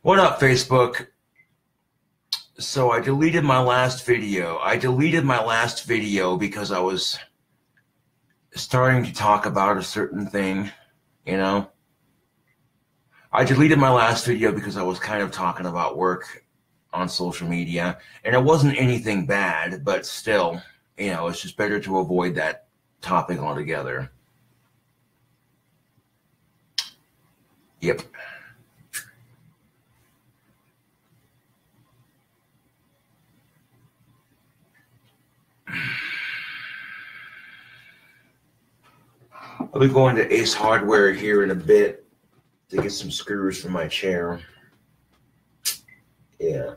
What up, Facebook? So I deleted my last video. Because I was starting to talk about a certain thing, you know. I deleted my last video because I was kind of talking about work on social media, and it wasn't anything bad, but still, you know, it's just better to avoid that topic altogether. Yep. I'll be going to Ace Hardware here in a bit to get some screws for my chair. Yeah.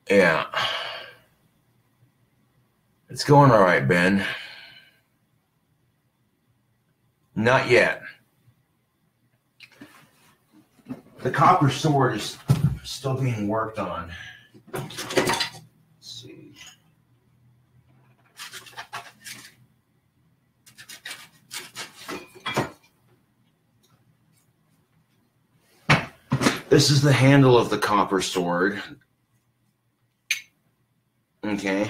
Yeah. It's going all right, Ben. Not yet. The copper sword is still being worked on. Let's see. This is the handle of the copper sword. Okay.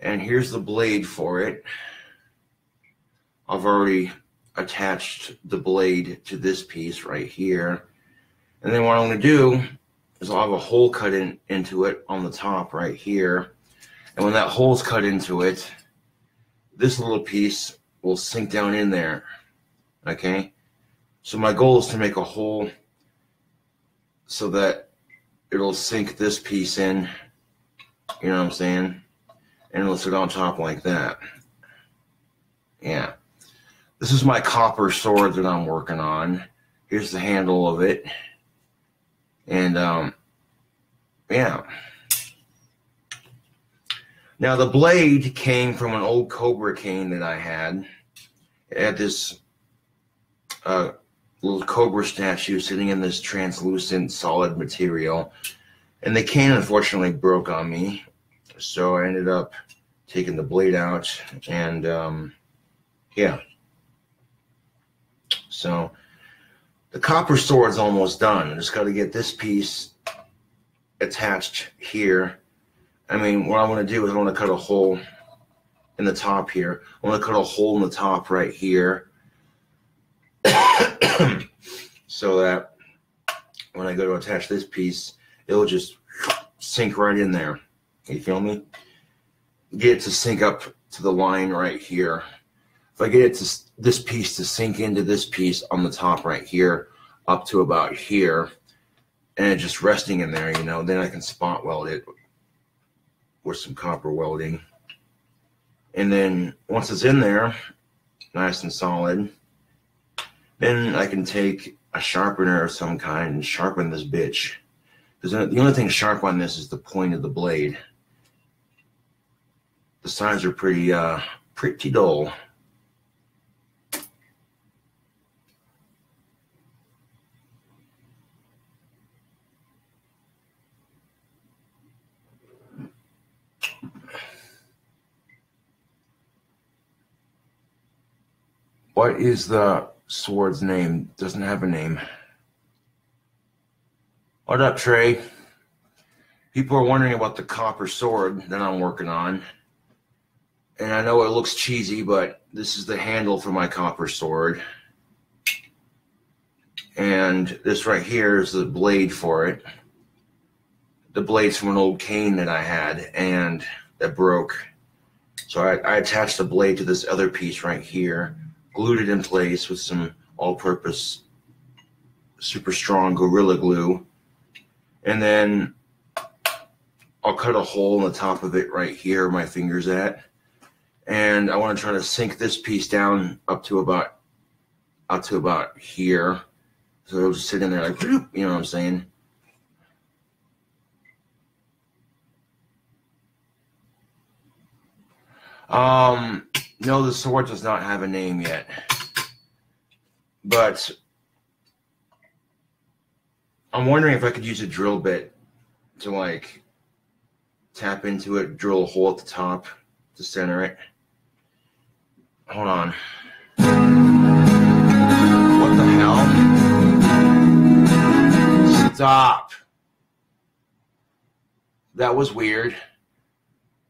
And here's the blade for it. I've already attached the blade to this piece right here. And then what I'm going to do is I'll have a hole cut into it on the top right here. And when that hole's cut into it, this little piece will sink down in there. Okay? So my goal is to make a hole so that it'll sink this piece in. You know what I'm saying? And it'll sit on top like that. Yeah. This is my copper sword that I'm working on. Here's the handle of it. And, yeah. Now, the blade came from an old Cobra cane that I had. It had this little Cobra statue sitting in this translucent solid material. And the cane, unfortunately, broke on me. So I ended up taking the blade out. And, yeah. So the copper sword is almost done. I just got to get this piece attached here. I mean, what I want to do is I want to cut a hole in the top here. I want to cut a hole in the top right here so that when I go to attach this piece, it'll just sink right in there. You feel me? Get it to sink up to the line right here. If I get it to this piece to sink into this piece on the top right here, up to about here, and it's just resting in there, you know, then I can spot weld it with some copper welding. And then once it's in there, nice and solid, then I can take a sharpener of some kind and sharpen this bitch. Because the only thing sharp on this is the point of the blade. The sides are pretty dull. What is the sword's name? Doesn't have a name. What up, Trey? People are wondering about the copper sword that I'm working on. And I know it looks cheesy, but this is the handle for my copper sword. And this right here is the blade for it. The blade's from an old cane that I had and that broke. So I attached the blade to this other piece right here. Glued it in place with some all-purpose super strong Gorilla Glue. And then I'll cut a hole in the top of it right here, my finger's at. And I want to try to sink this piece down up to about here. So it'll just sit in there like, you know what I'm saying? No, the sword does not have a name yet. But I'm wondering if I could use a drill bit to like tap into it, drill a hole at the top to center it. Hold on. What the hell? Stop. That was weird.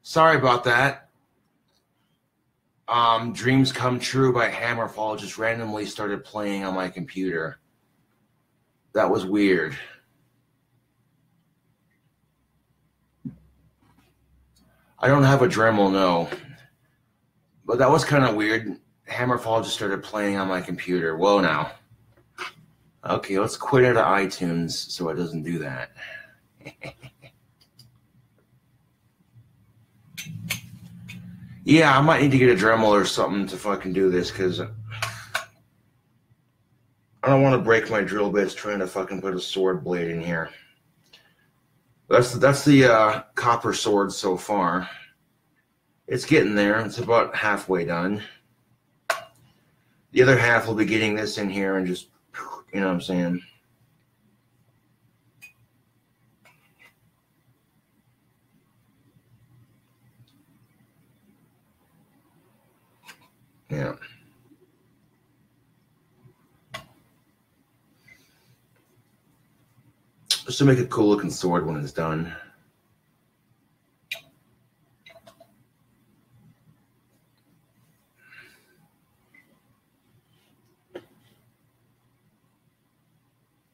Sorry about that. Dreams Come True by Hammerfall just randomly started playing on my computer. That was weird. I don't have a Dremel, no. But that was kind of weird. Hammerfall just started playing on my computer. Whoa, now. Okay, let's quit out of iTunes so it doesn't do that. Yeah, I might need to get a Dremel or something to fucking do this, because I don't want to break my drill bits trying to fucking put a sword blade in here. That's the copper sword so far. It's getting there. It's about halfway done. The other half will be getting this in here and just, you know what I'm saying? Yeah. Just to make a cool looking sword when it's done.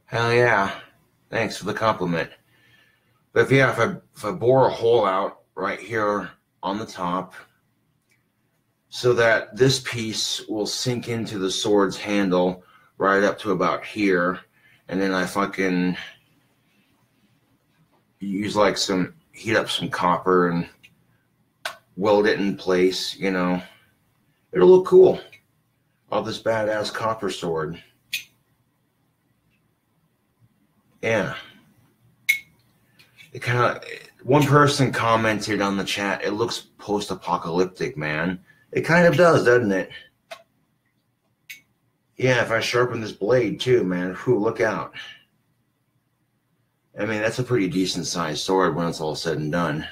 Hell yeah. Thanks for the compliment. But if I bore a hole out right here on the top so that this piece will sink into the sword's handle right up to about here, and then I fucking use like heat up some copper and weld it in place, you know. It'll look cool. All this badass copper sword. Yeah. It kind of, one person commented on the chat, it looks post-apocalyptic, man. It kind of does, doesn't it? Yeah, if I sharpen this blade too, man, whew, look out. I mean, that's a pretty decent sized sword when it's all said and done.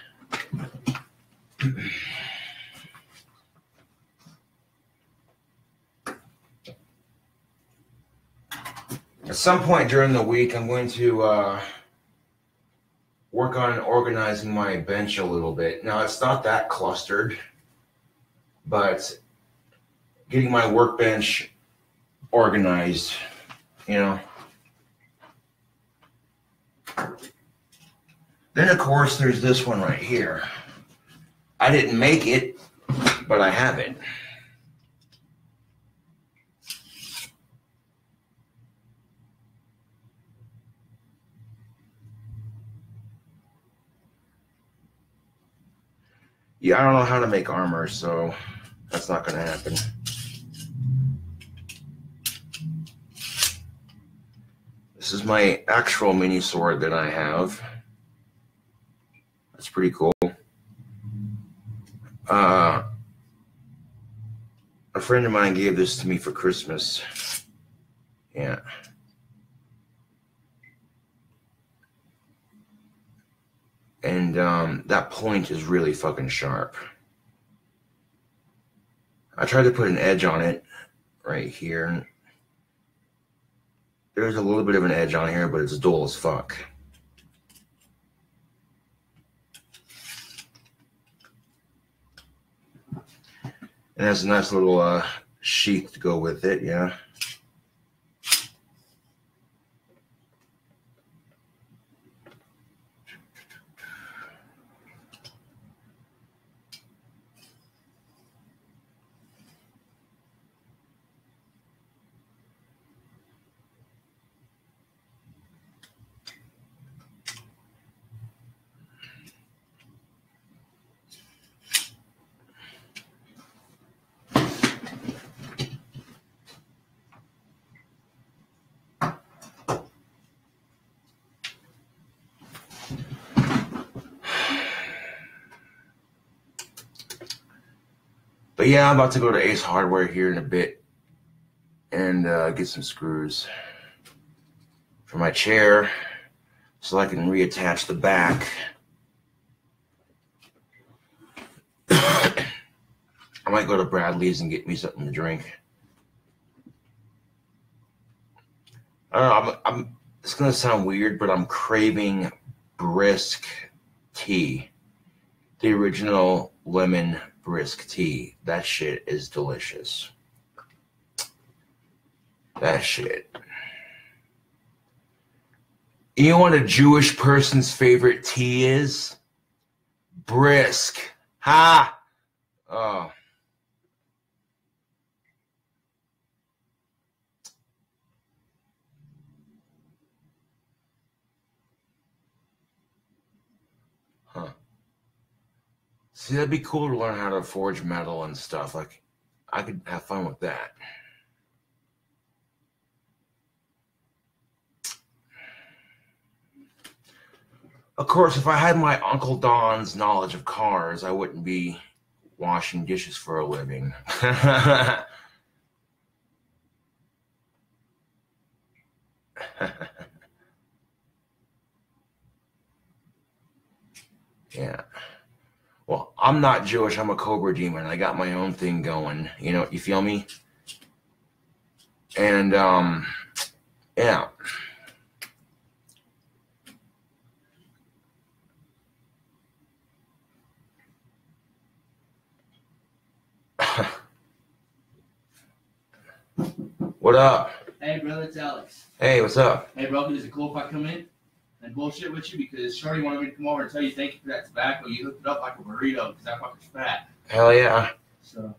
At some point during the week, I'm going to work on organizing my bench a little bit. Now, it's not that clustered, but getting my workbench organized, you know. Then, of course, there's this one right here. I didn't make it, but I have it. Yeah, I don't know how to make armor, so that's not going to happen. This is my actual mini sword that I have. That's pretty cool. A friend of mine gave this to me for Christmas. Yeah. And that point is really fucking sharp. I tried to put an edge on it right here. There's a little bit of an edge on here, but it's dull as fuck. And has a nice little sheath to go with it, yeah. But yeah, I'm about to go to Ace Hardware here in a bit and get some screws. for my chair so I can reattach the back. I might go to Bradley's and get me something to drink. I don't know, it's going to sound weird, but I'm craving brisk tea. The original lemon brisk tea. That shit is delicious. That shit. You know what a Jewish person's favorite tea is? Brisk. Ha! Oh. Huh. See, that'd be cool to learn how to forge metal and stuff. Like, I could have fun with that. Of course, if I had my Uncle Don's knowledge of cars, I wouldn't be washing dishes for a living. Yeah. Well, I'm not Jewish. I'm a Cobra demon. I got my own thing going. You know, you feel me? And, yeah. What up? Hey, brother, it's Alex. Hey, what's up? Hey, bro, is it cool if I come in and bullshit with you? Because Shorty wanted me to come over and tell you thank you for that tobacco. You hooked it up like a burrito because that fucker's fat. Hell yeah. So.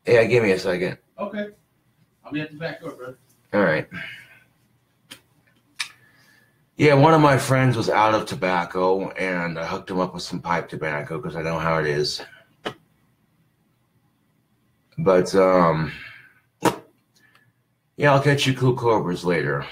Yeah, give me a second. Okay. I'll be at the back door, brother. All right. Yeah, one of my friends was out of tobacco, and I hooked him up with some pipe tobacco because I know how it is. But, yeah, I'll catch you cool cobras later.